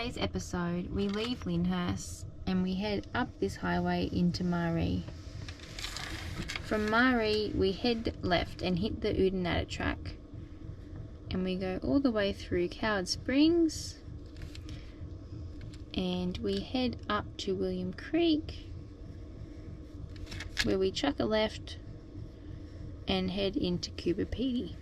today's episode, we leave Lyndhurst and we head up this highway into Marree. From Marree, we head left and hit the Oodnadatta Track, and we go all the way through Coward Springs, and we head up to William Creek, where we chuck a left and head into Coober Pedy.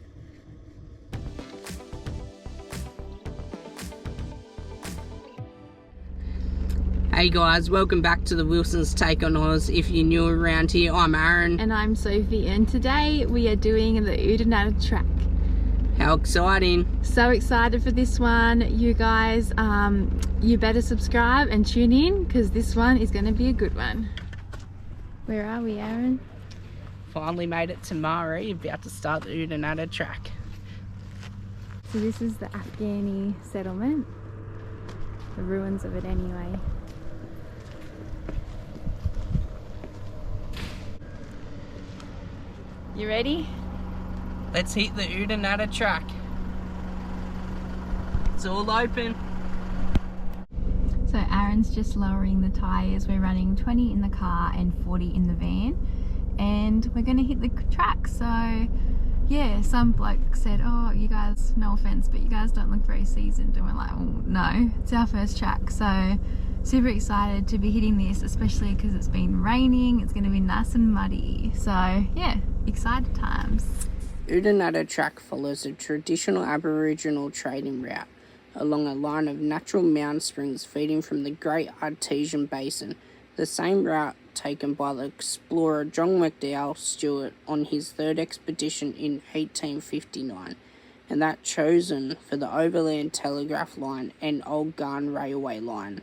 Hey guys, welcome back to the Wilson's Take on Oz. If you're new around here, I'm Aaron. And I'm Sophie, and today we are doing the Oodnadatta Track. How exciting. So excited for this one. You guys, you better subscribe and tune in because this one is going to be a good one. Where are we, Aaron? Finally made it to Marree, about to start the Oodnadatta Track. So this is the Afghani settlement. The ruins of it anyway. You ready? Let's hit the Oodnadatta Track. It's all open. So Aaron's just lowering the tyres. We're running 20 in the car and 40 in the van. And we're going to hit the track. So yeah, some bloke said, oh, you guys, no offense, but you guys don't look very seasoned. And we're like, well, no, it's our first track. So super excited to be hitting this, especially because it's been raining. It's going to be nice and muddy. So yeah, excited times. Oodnadatta Track follows a traditional Aboriginal trading route along a line of natural mound springs feeding from the Great Artesian Basin, the same route taken by the explorer John McDowell Stewart on his third expedition in 1859, and that chosen for the Overland Telegraph Line and Old Garn Railway Line.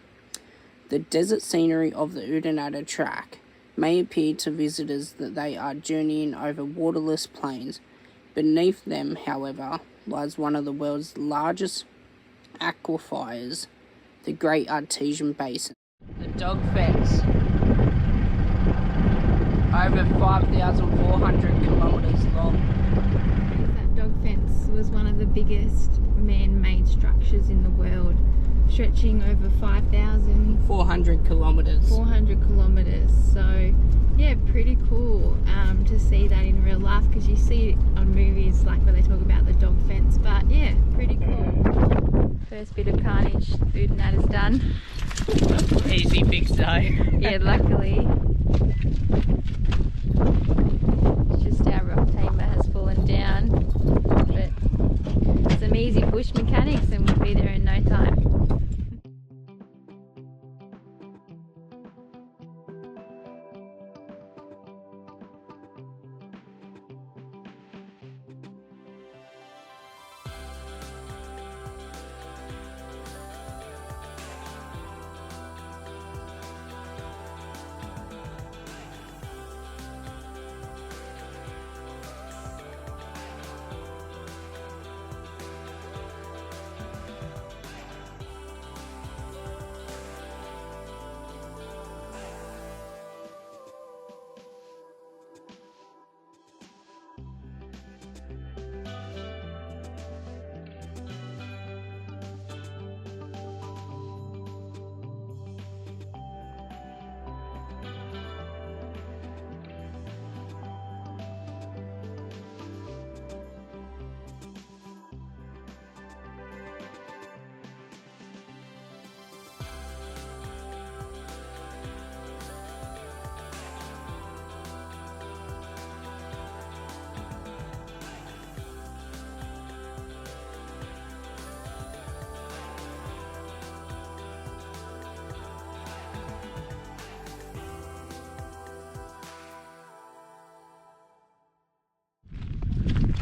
The desert scenery of the Oodnadatta Track may appear to visitors that they are journeying over waterless plains. Beneath them, however, lies one of the world's largest aquifers, the Great Artesian Basin. The dog fence, over 5,400 kilometres long. That dog fence was one of the biggest man-made structures in the world, stretching over 400 kilometres. 400 kilometres. So yeah, pretty cool to see that in real life, because you see it on movies like where they talk about the dog fence, but yeah, pretty cool. First bit of carnage, Oodnadatta's done. Easy fix though. Yeah, luckily. It's just our rock tamer has fallen down, but some easy bush mechanics and we'll be there in no time.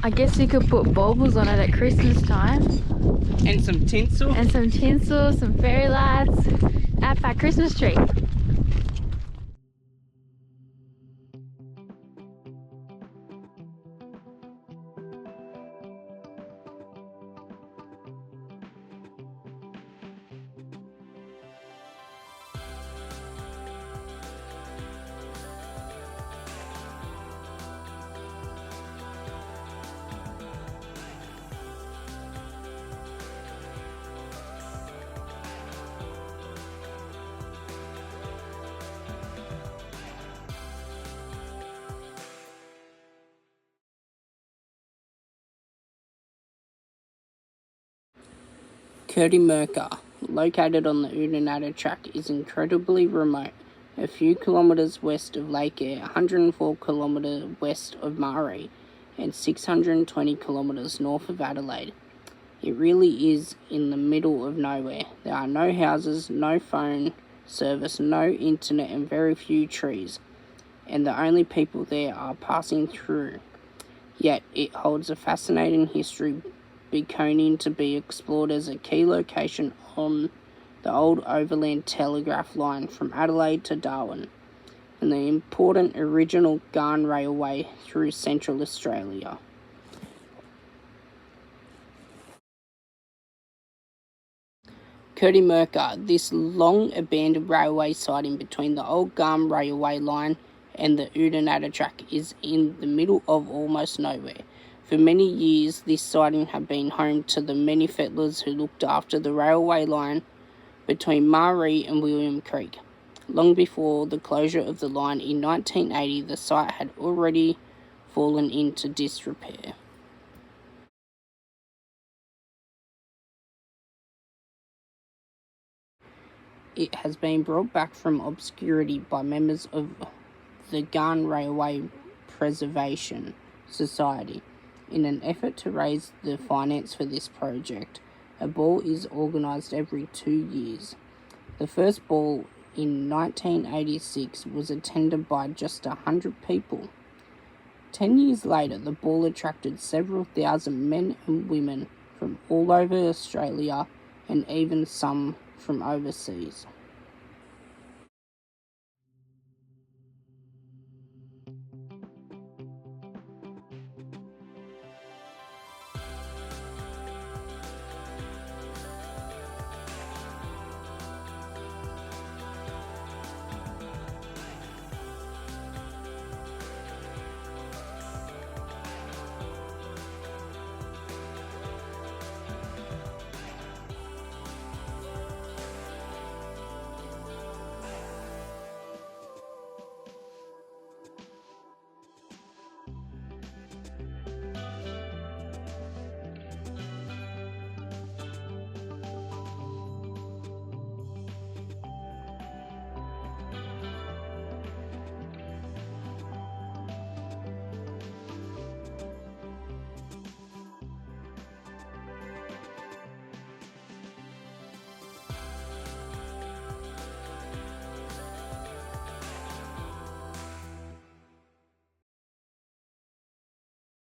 I guess you could put baubles on it at Christmas time. And some tinsel. And some tinsel, some fairy lights. Outback Christmas tree. Coober, located on the Oodnadatta Track, is incredibly remote, a few kilometres west of Lake Eyre, 104 kilometres west of Marree, and 620 kilometres north of Adelaide. It really is in the middle of nowhere. There are no houses, no phone service, no internet, and very few trees, and the only people there are passing through. Yet it holds a fascinating history, beginning to be explored as a key location on the old overland telegraph line from Adelaide to Darwin, and the important original Garn Railway through Central Australia. Coober, this long abandoned railway siding between the old Garn Railway line and the Oodnadatta Track, is in the middle of almost nowhere. For many years, this siding had been home to the many settlers who looked after the railway line between Marree and William Creek. Long before the closure of the line in 1980, the site had already fallen into disrepair. It has been brought back from obscurity by members of the Garn Railway Preservation Society. In an effort to raise the finance for this project, a ball is organised every 2 years. The first ball in 1986 was attended by just 100 people. 10 years later, the ball attracted several thousand men and women from all over Australia, and even some from overseas.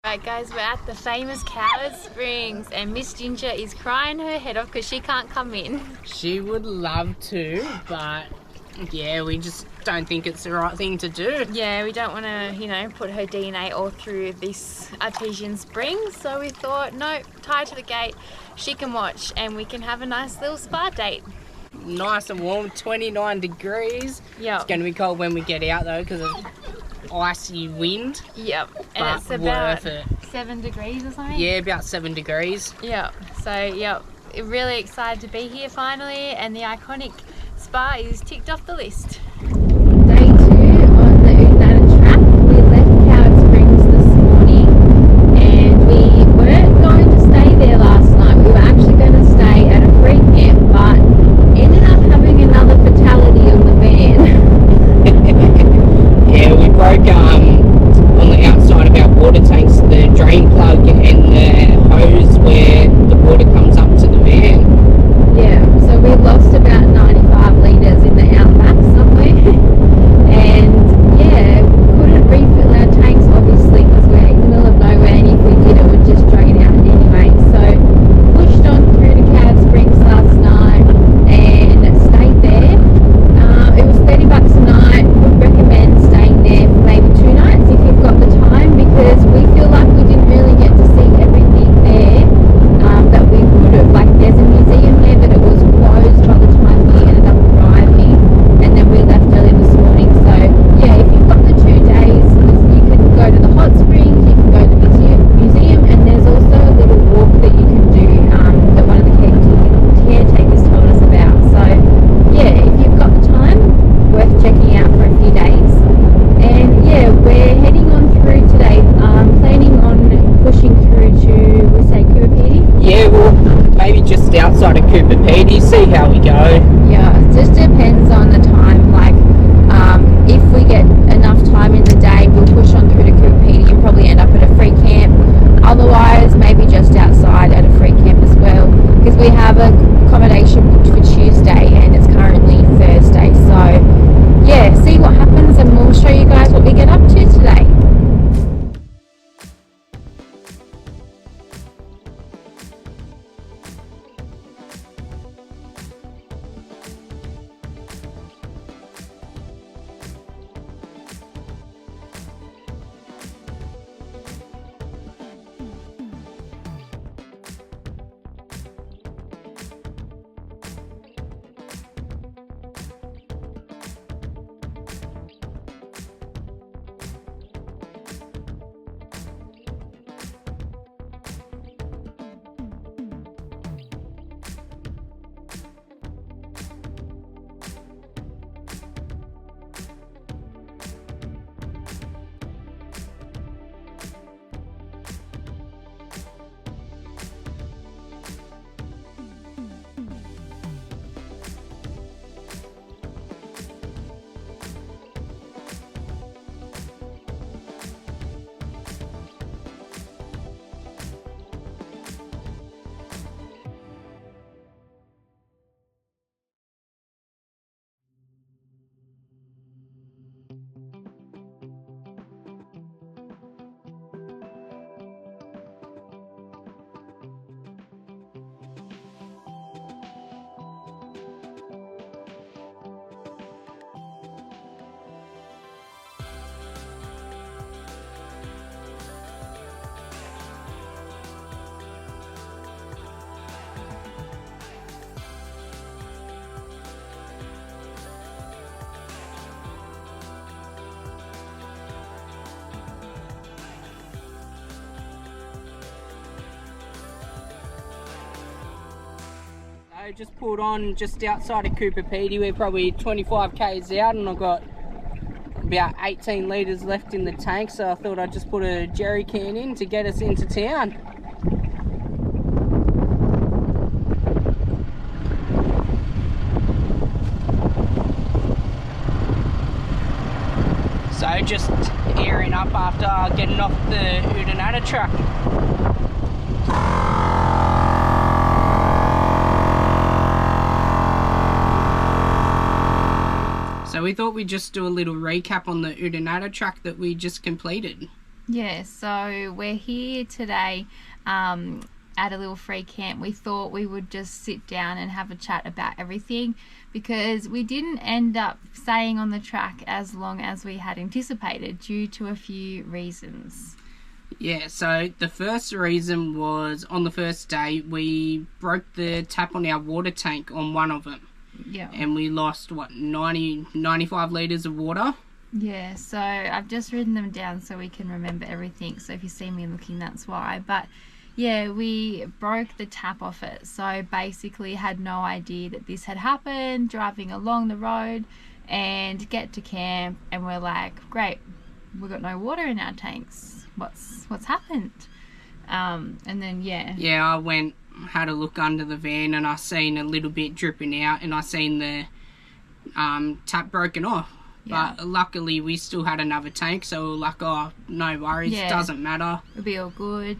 Right guys, we're at the famous Coward Springs and Miss Ginger is crying her head off because she can't come in. She would love to, but yeah, we just don't think it's the right thing to do. Yeah, we don't want to, put her DNA all through this artesian spring, so we thought, no, tie her to the gate, she can watch and we can have a nice little spa date. Nice and warm, 29 degrees. Yeah. It's going to be cold when we get out though because of icy wind. Yep. And but it's about worth it. 7 degrees or something? Yeah, about 7 degrees. Yeah. So, yeah, really excited to be here finally, and the iconic spa is ticked off the list. Day 2 on the Oodnadatta Track. We left Coward Springs this morning and we weren't going to stay there last night. We were actually going to stay at a free camp, but ended up having another fatality on the van. Yeah, we broke on the outside of our water tanks, the drain plug and the hose where the water comes up to the van. Yeah, so we lost about 95 litres in the outback somewhere. just outside of Coober Pedy, see how we go. Yeah, it just depends on the time. Like, if we get enough time in the day, we'll push on through to Coober Pedy and probably end up at a free camp. Otherwise, maybe just outside at a free camp as well, because we have a accommodation booked for Tuesday and it's currently Thursday. So yeah, see what happens and we'll show you guys what we get up to today. I just pulled on just outside of Coober Pedy. We're probably 25 k's out and I've got about 18 litres left in the tank, so I thought I'd just put a jerry can in to get us into town. So just airing up after getting off the Oodnadatta Track. So we thought we'd just do a little recap on the Oodnadatta Track that we just completed. Yeah, so we're here today at a little free camp. We thought we would just sit down and have a chat about everything because we didn't end up staying on the track as long as we had anticipated due to a few reasons. Yeah, so the first reason was on the first day we broke the tap on our water tank on one of them. Yeah. And we lost, what, 95 litres of water? Yeah, so I've just written them down so we can remember everything. So if you see me looking, that's why. But yeah, we broke the tap off it. So basically had no idea that this had happened, driving along the road and get to camp and we're like, great, we've got no water in our tanks. What's happened? And then, yeah. Yeah, I had a look under the van and I seen a little bit dripping out and I seen the tap broken off. Yeah. But luckily we still had another tank, so we were like, oh, no worries, yeah, doesn't matter. It'll be all good.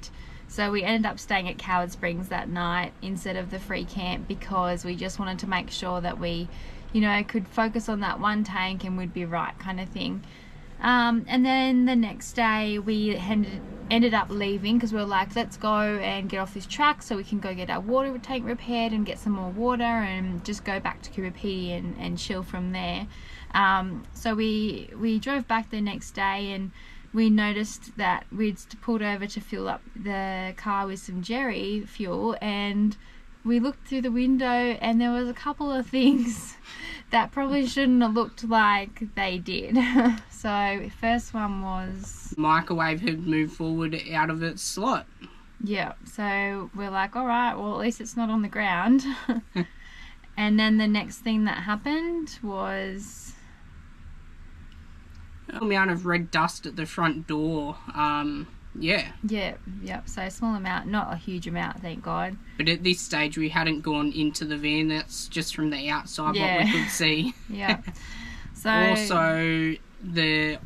So we ended up staying at Coward Springs that night instead of the free camp because we just wanted to make sure that we, you know, could focus on that one tank and we'd be right kind of thing. And then the next day we ended up leaving because we were like, let's go and get off this track so we can go get our water tank repaired and get some more water and just go back to Coober Pedy and chill from there. So we drove back the next day and we noticed that we'd pulled over to fill up the car with some jerry fuel, and we looked through the window and there was a couple of things that probably shouldn't have looked like they did. So first one was microwave had moved forward out of its slot. Yeah, so we're like, all right, well at least it's not on the ground. And then the next thing that happened was an amount of red dust at the front door. Yeah. Yeah, yep. So a small amount, not a huge amount, thank God. But at this stage, we hadn't gone into the van. That's just from the outside Yeah. what we could see. Yeah. So Also, the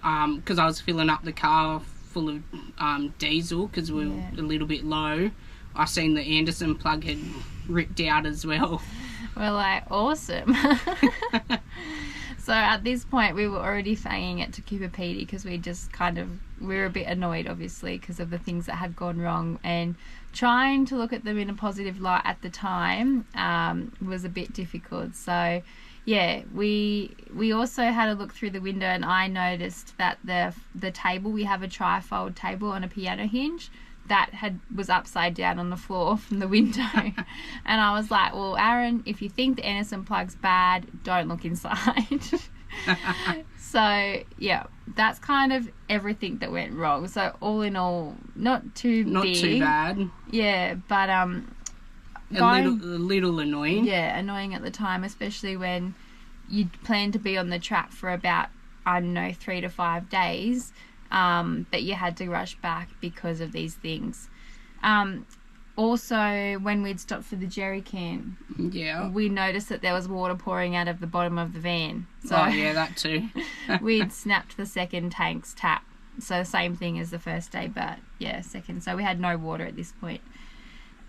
because I was filling up the car full of diesel because we were a little bit low, I seen the Anderson plug had ripped out as well. we're like, awesome. So at this point, we were already fanging it to Coober Pedy because we were a bit annoyed, obviously, because of the things that had gone wrong, and trying to look at them in a positive light at the time was a bit difficult. So yeah, we also had a look through the window, and I noticed that the table, we have a trifold table on a piano hinge, that was upside down on the floor from the window. And I was like, well, Aaron, if you think the Anderson plug's bad, don't look inside. So yeah, that's kind of everything that went wrong. So all in all, not too bad. Yeah, but a little annoying. Yeah, annoying at the time, especially when you plan to be on the track for about, I don't know, 3 to 5 days. But you had to rush back because of these things. Also, when we'd stopped for the jerry can, we noticed that there was water pouring out of the bottom of the van. So that too. we'd snapped the second tank's tap. So same thing as the first day, but yeah, second. So we had no water at this point.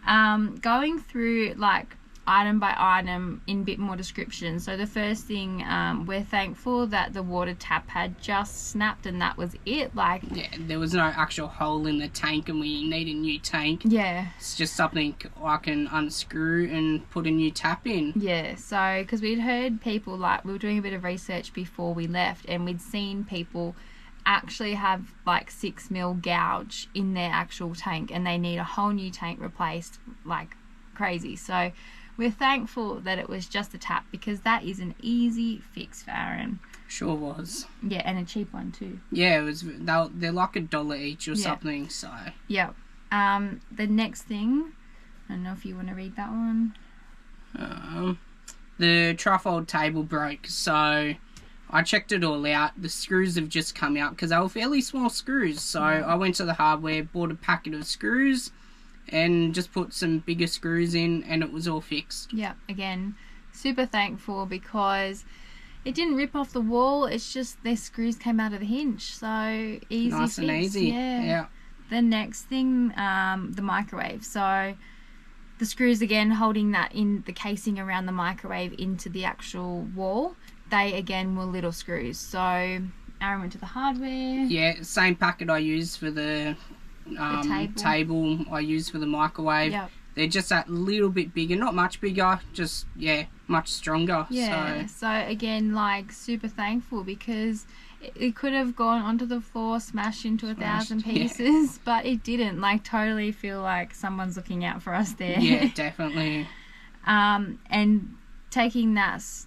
Going through like item by item in a bit more description. So the first thing, we're thankful that the water tap had just snapped and that was it. Like, yeah, there was no actual hole in the tank and we need a new tank. Yeah. It's just something I can unscrew and put a new tap in. Yeah, so because we'd heard people, like, we were doing a bit of research before we left, and we'd seen people actually have like 6mm gouge in their actual tank and they need a whole new tank replaced like crazy. So we're thankful that it was just a tap, because that is an easy fix for Aaron. Sure was. Yeah, and a cheap one too. Yeah, it was. They're like $1 each or something. So. Yeah. The next thing, I don't know if you want to read that one. The trifold table broke, so I checked it all out. The screws have just come out because they were fairly small screws. So I went to the hardware, bought a packet of screws, and just put some bigger screws in, and it was all fixed. Yeah, again, super thankful because it didn't rip off the wall. It's just their screws came out of the hinge, so easy. Nice and easy. Yeah. The next thing, the microwave. So the screws again holding that in the casing around the microwave into the actual wall. They again were little screws. So Aaron went to the hardware. Yeah, same packet I used for the table I use for the microwave. Yep. They're just that little bit bigger, not much bigger, just much stronger. Yeah, so again, like, super thankful because it could have gone onto the floor, smashed into 1,000 pieces, but it didn't. Like, totally feel like someone's looking out for us there. Yeah, definitely. And taking us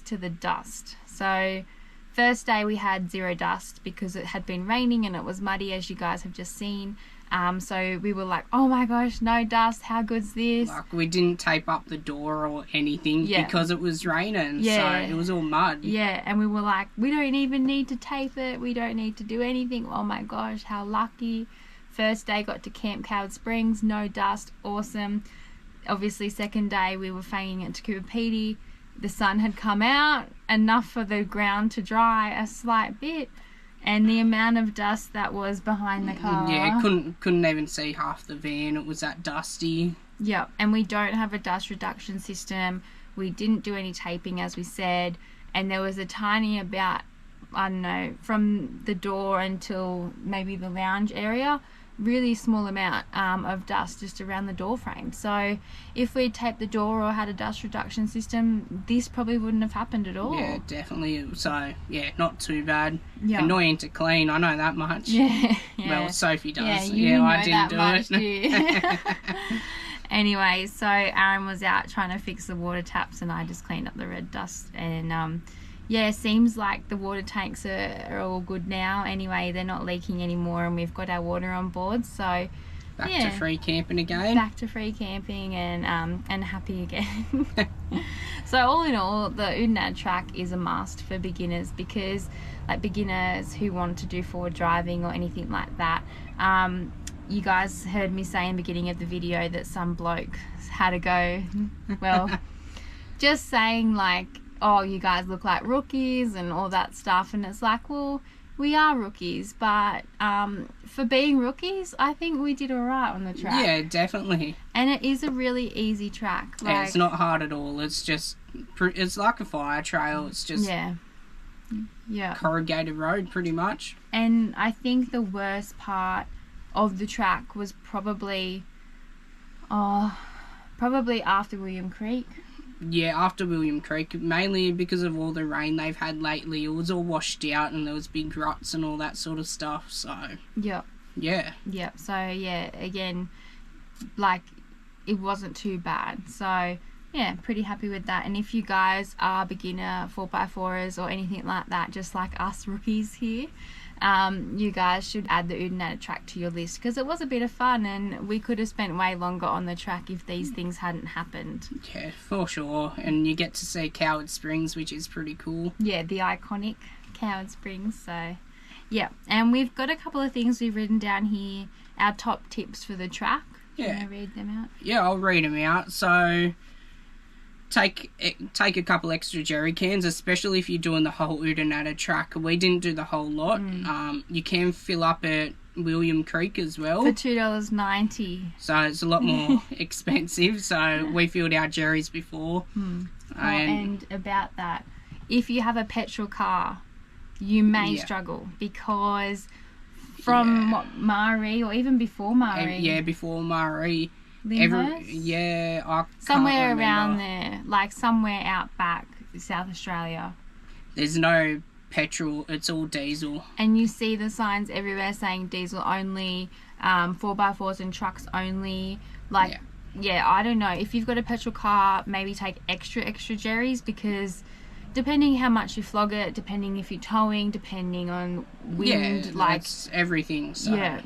to the dust. So first day we had 0 dust because it had been raining and it was muddy, as you guys have just seen. So we were like, oh my gosh, no dust, how good's this? Like, we didn't tape up the door or anything because it was raining, so it was all mud. Yeah, and we were like, we don't even need to tape it, we don't need to do anything. Oh my gosh, how lucky. First day got to Camp Coward Springs, no dust, awesome. Obviously second day we were fanging it to Coober Pedy. The sun had come out, enough for the ground to dry a slight bit, and the amount of dust that was behind the car. Yeah, couldn't even see half the van. It was that dusty. Yep, and we don't have a dust reduction system. We didn't do any taping, as we said, and there was a tiny, about, I don't know, from the door until maybe the lounge area, really small amount of dust just around the door frame. So if we'd taped the door or had a dust reduction system, this probably wouldn't have happened at all. Yeah, definitely. So yeah, not too bad. Yeah. Annoying to clean, I know that much. Yeah. Well, Sophie does. Yeah, you know I didn't that do much, it. Anyway, so Aaron was out trying to fix the water taps and I just cleaned up the red dust, and yeah, seems like the water tanks are all good now. Anyway, they're not leaking anymore and we've got our water on board. So Back to free camping again. Back to free camping and happy again. So all in all, the Oodnadatta Track is a must for beginners, because like beginners who want to do forward driving or anything like that. You guys heard me say in the beginning of the video that some bloke had to go. Well, just saying like, oh, you guys look like rookies and all that stuff, and it's like, well, we are rookies, but for being rookies, I think we did all right on the track. Yeah, definitely. And it is a really easy track. Like, yeah, it's not hard at all. It's just, it's like a fire trail. It's just corrugated road, pretty much. And I think the worst part of the track was probably after William Creek. Yeah, after William Creek, mainly because of all the rain they've had lately. It was all washed out and there was big ruts and all that sort of stuff, so... Yep. Yeah. Yep, so yeah, again, like, it wasn't too bad. So, yeah, pretty happy with that. And if you guys are beginner 4x4ers or anything like that, just like us rookies here, you guys should add the Oodnadatta Track to your list, because it was a bit of fun and we could have spent way longer on the track if these things hadn't happened. Yeah, for sure. And you get to see Coward Springs, which is pretty cool. Yeah, the iconic Coward Springs. So yeah, and we've got a couple of things we've written down here, our top tips for the track. Yeah. Can I read them out? Yeah, I'll read them out. So take a couple extra jerry cans, especially if you're doing the whole Oodnadatta Track. We didn't do the whole lot. You can fill up at William Creek as well for $2.90. So it's a lot more expensive. So we filled our jerrys before. And about that, if you have a petrol car, you may struggle, because from Marree, or even before Marree. Before Marree. Somewhere around there, like somewhere out back, South Australia. There's no petrol, it's all diesel. And you see the signs everywhere saying diesel only, 4x4s and trucks only. Like, I don't know. If you've got a petrol car, maybe take extra jerrys, because depending how much you flog it, depending if you're towing, depending on wind, like that's everything. So.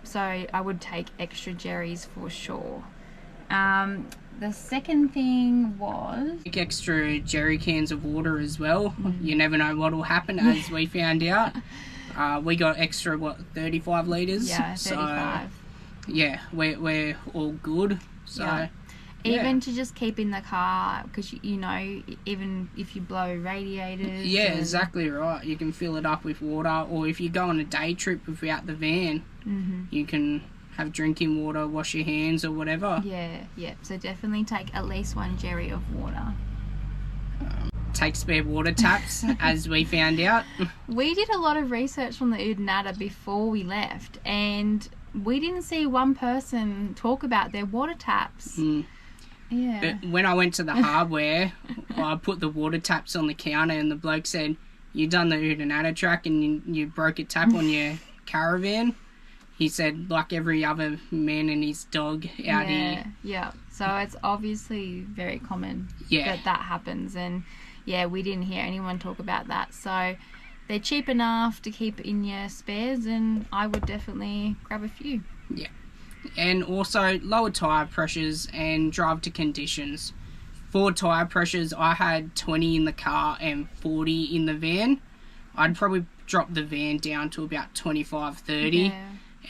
So I would take extra jerrys for sure. The second thing was take extra jerry cans of water as well. You never know what will happen, as we found out. We got extra 35 litres. Yeah, 35. So, yeah, we're all good. So. Even to just keep in the car, because you know, even if you blow radiators. Yeah, exactly right. You can fill it up with water, or if you go on a day trip without the van, you can have drinking water, wash your hands or whatever. Yeah. So definitely take at least one jerry of water. Take spare water taps, as we found out. We did a lot of research on the Oodnadatta before we left, and we didn't see one person talk about their water taps. Yeah. But when I went to the hardware, I put the water taps on the counter, and the bloke said, "You done the Oodnadatta Track and you broke a tap on your Caravan?" He said, like every other man and his dog out here. Yeah. So it's obviously very common that happens, and we didn't hear anyone talk about that. So they're cheap enough to keep in your spares, and I would definitely grab a few. Yeah. And also lower tyre pressures and drive to conditions. For tyre pressures, I had 20 in the car and 40 in the van. I'd probably drop the van down to about 25, 30,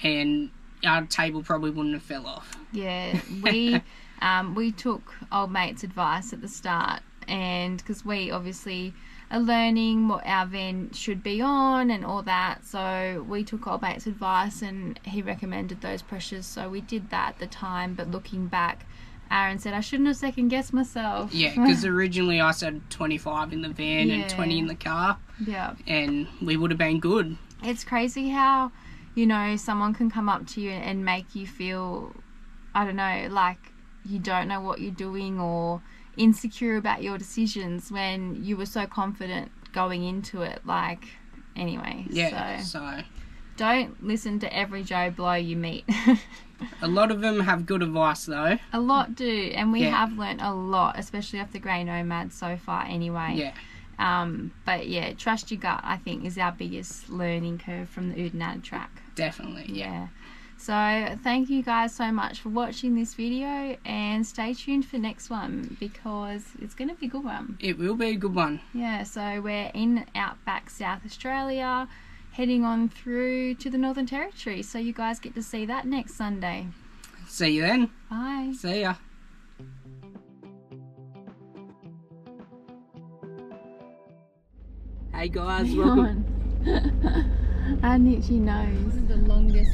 and our table probably wouldn't have fell off. Yeah, we took old mate's advice at the start, and because we obviously are learning what our van should be on and all that, so we took old mate's advice and he recommended those pressures, so we did that at the time. But looking back, Aaron said I shouldn't have second guessed myself. Yeah, because originally I said 25 in the van and 20 in the car. Yeah. And we would have been good. It's crazy how, you know, someone can come up to you and make you feel, I don't know, like you don't know what you're doing or insecure about your decisions when you were so confident going into it. Like, anyway. Yeah, so don't listen to every Joe Blow you meet. A lot of them have good advice though. A lot do, and we have learnt a lot, especially off the Grey Nomad so far anyway. But yeah, trust your gut, I think, is our biggest learning curve from the Oodnadatta Track. Definitely. Yeah. So thank you guys so much for watching this video, and stay tuned for next one because it's going to be a good one. It will be a good one. Yeah, so we're in outback South Australia, heading on through to the Northern Territory, so you guys get to see that next Sunday. See you then. Bye. See ya. Hey guys, welcome. Our itchy nose. The longest